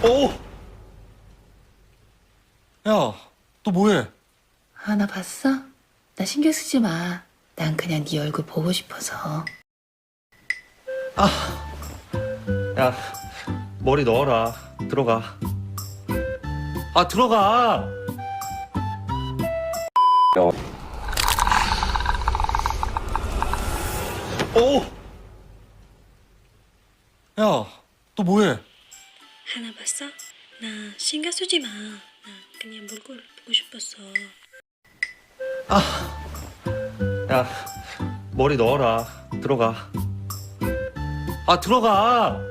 오! 야, 너 뭐해? 아, 나 봤어? 나 신경 쓰지 마. 난 그냥 네 얼굴 보고 싶어서. 야, 머리 넣어라. 들어가. 아, 들어가! 오! 야, 너 뭐해? 하나 봤어? 나 신경 쓰지 마. 나 그냥 얼굴 보고 싶었어. 야, 머리 넣어라. 들어가. 아, 들어가!